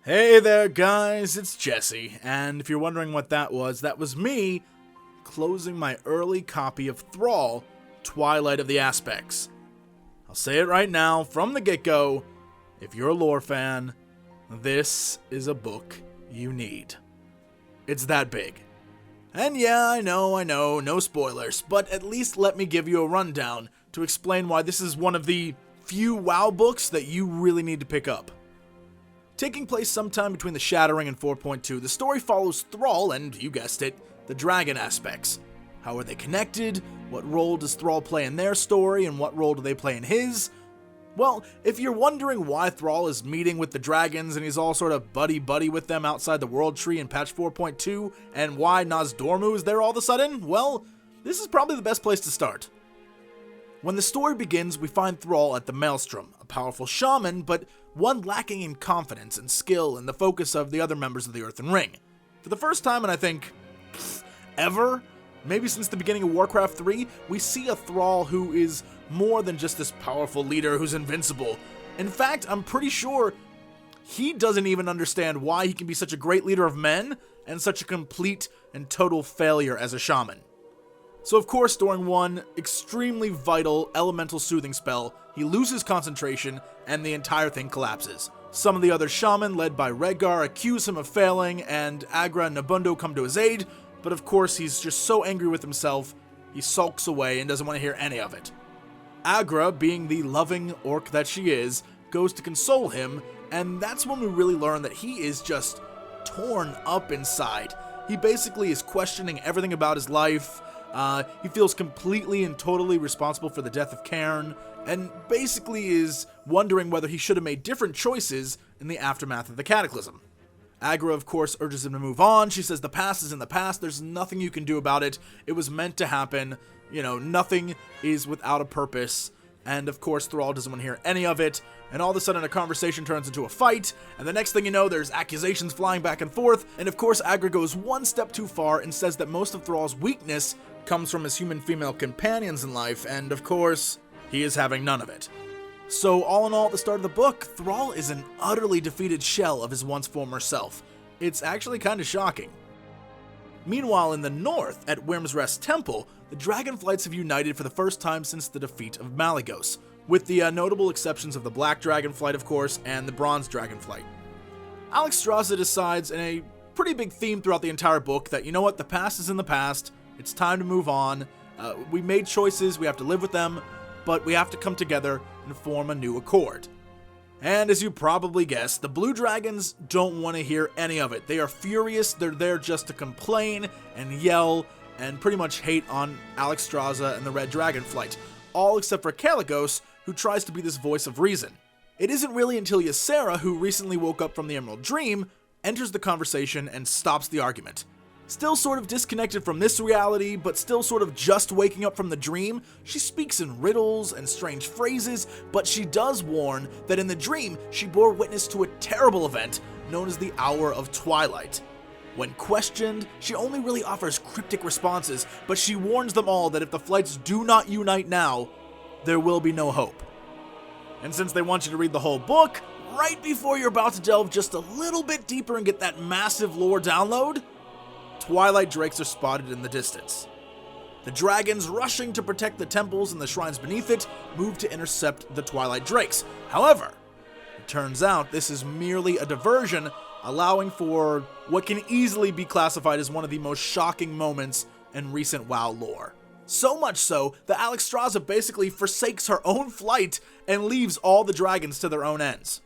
Hey there guys, it's Jesse, and if you're wondering what that was me closing my early copy of Thrall, Twilight of the Aspects. I'll say it right now, from the get-go, if you're a lore fan, this is a book you need. It's that big. And yeah, I know, no spoilers, but at least let me give you a rundown to explain why this is one of the few WoW books that you really need to pick up. Taking place sometime between the Shattering and 4.2, the story follows Thrall and, you guessed it, the dragon aspects. How are they connected? What role does Thrall play in their story, and what role do they play in his? Well, if you're wondering why Thrall is meeting with the dragons and he's all sort of buddy-buddy with them outside the World Tree in patch 4.2, and why Nozdormu is there all of a sudden, well, this is probably the best place to start. When the story begins, we find Thrall at the Maelstrom, a powerful shaman, but one lacking in confidence and skill and the focus of the other members of the Earthen Ring. For the first time in, I think, ever, maybe since the beginning of Warcraft 3, we see a Thrall who is more than just this powerful leader who's invincible. In fact, I'm pretty sure he doesn't even understand why he can be such a great leader of men and such a complete and total failure as a shaman. So of course, during one extremely vital elemental soothing spell, he loses concentration and the entire thing collapses. Some of the other shaman, led by Redgar, accuse him of failing, and Aggra and Nabundo come to his aid, but of course he's just so angry with himself, he sulks away and doesn't want to hear any of it. Aggra, being the loving orc that she is, goes to console him, and that's when we really learn that he is just torn up inside. He basically is questioning everything about his life. He feels completely and totally responsible for the death of Cairn, and basically is wondering whether he should have made different choices in the aftermath of the Cataclysm. Aggra, of course, urges him to move on. She says the past is in the past, there's nothing you can do about it, it was meant to happen, nothing is without a purpose. And of course, Thrall doesn't want to hear any of it, and all of a sudden a conversation turns into a fight, and the next thing you know, there's accusations flying back and forth, and of course, Aggra goes one step too far and says that most of Thrall's weakness comes from his human female companions in life, and of course, he is having none of it. So all in all, at the start of the book, Thrall is an utterly defeated shell of his once former self. It's actually kind of shocking. Meanwhile, in the north, at Wyrm's Rest Temple, the Dragonflights have united for the first time since the defeat of Malygos, with the notable exceptions of the Black Dragonflight, of course, and the Bronze Dragonflight. Alexstrasza decides, in a pretty big theme throughout the entire book, that you know what, the past is in the past, it's time to move on, we made choices, we have to live with them, but we have to come together and form a new accord. And as you probably guessed, the Blue Dragons don't want to hear any of it. They are furious, they're there just to complain and yell and pretty much hate on Alexstrasza and the Red Dragonflight, all except for Kalecgos, who tries to be this voice of reason. It isn't really until Ysera, who recently woke up from the Emerald Dream, enters the conversation and stops the argument. Still sort of disconnected from this reality, but still sort of just waking up from the dream, she speaks in riddles and strange phrases, but she does warn that in the dream, she bore witness to a terrible event known as the Hour of Twilight. When questioned, she only really offers cryptic responses, but she warns them all that if the flights do not unite now, there will be no hope. And since they want you to read the whole book, right before you're about to delve just a little bit deeper and get that massive lore download, Twilight Drakes are spotted in the distance. The dragons, rushing to protect the temples and the shrines beneath it, move to intercept the Twilight Drakes. However, it turns out this is merely a diversion, allowing for what can easily be classified as one of the most shocking moments in recent WoW lore. So much so that Alexstrasza basically forsakes her own flight and leaves all the dragons to their own ends.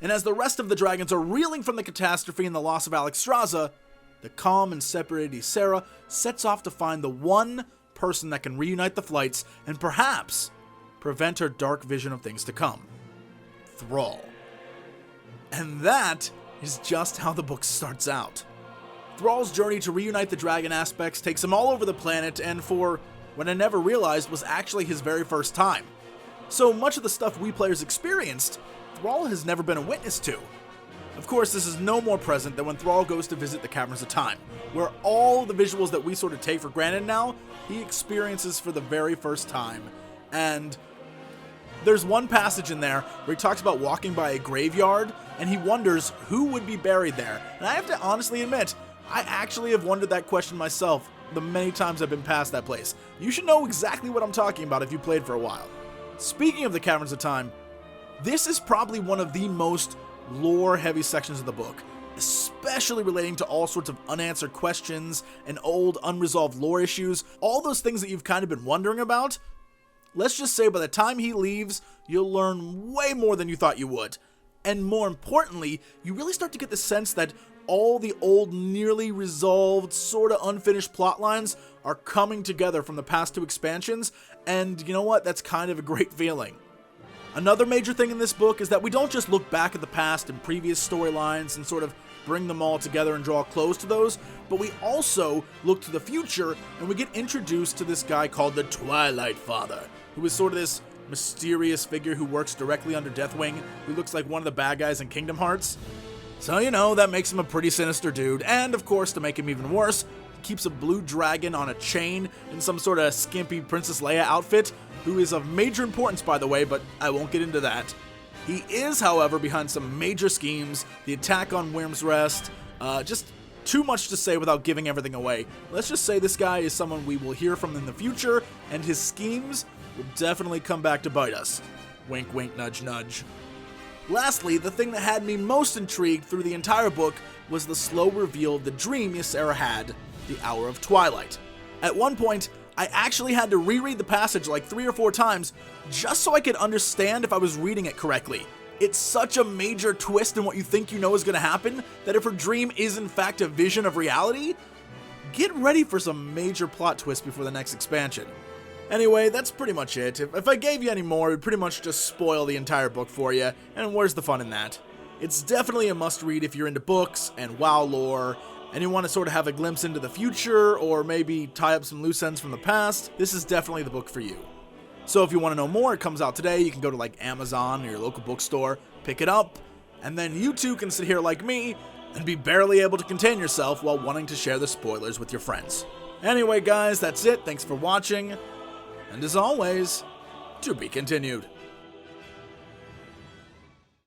And as the rest of the dragons are reeling from the catastrophe and the loss of Alexstrasza, the calm and separated Ysera sets off to find the one person that can reunite the flights and perhaps prevent her dark vision of things to come. Thrall. And that is just how the book starts out. Thrall's journey to reunite the dragon aspects takes him all over the planet, and for what I never realized was actually his very first time. So much of the stuff we players experienced, Thrall has never been a witness to. Of course, this is no more present than when Thrall goes to visit the Caverns of Time, where all the visuals that we sort of take for granted now, he experiences for the very first time, and There's one passage in there where he talks about walking by a graveyard, and he wonders who would be buried there. And I have to honestly admit, I actually have wondered that question myself the many times I've been past that place. You should know exactly what I'm talking about if you played for a while. Speaking of the Caverns of Time, this is probably one of the most lore-heavy sections of the book, especially relating to all sorts of unanswered questions and old unresolved lore issues, all those things that you've kind of been wondering about. Let's just say by the time he leaves, you'll learn way more than you thought you would. And more importantly, you really start to get the sense that all the old, nearly resolved, sorta unfinished plot lines are coming together from the past two expansions, and you know what? That's kind of a great feeling. Another major thing in this book is that we don't just look back at the past and previous storylines and sort of bring them all together and draw close to those, but we also look to the future and we get introduced to this guy called the Twilight Father, who is sort of this mysterious figure who works directly under Deathwing, who looks like one of the bad guys in Kingdom Hearts. So, you know, that makes him a pretty sinister dude, and of course, to make him even worse, he keeps a blue dragon on a chain in some sort of skimpy Princess Leia outfit, who is of major importance, by the way, but I won't get into that. He is, however, behind some major schemes, the attack on Wyrm's Rest, just too much to say without giving everything away. Let's just say this guy is someone we will hear from in the future, and his schemes will definitely come back to bite us. Wink, wink, nudge, nudge. Lastly, the thing that had me most intrigued through the entire book was the slow reveal of the dream Ysera had, the Hour of Twilight. At one point, I actually had to reread the passage like 3 or 4 times just so I could understand if I was reading it correctly. It's such a major twist in what you think you know is going to happen that if her dream is in fact a vision of reality, get ready for some major plot twists before the next expansion. Anyway, that's pretty much it. If I gave you any more, it would pretty much just spoil the entire book for you, and where's the fun in that? It's definitely a must-read if you're into books and WoW lore, and you want to sort of have a glimpse into the future, or maybe tie up some loose ends from the past. This is definitely the book for you. So if you want to know more, it comes out today. You can go to like Amazon or your local bookstore, pick it up, and then you too can sit here like me and be barely able to contain yourself while wanting to share the spoilers with your friends. Anyway guys, that's it. Thanks for watching. And as always, to be continued.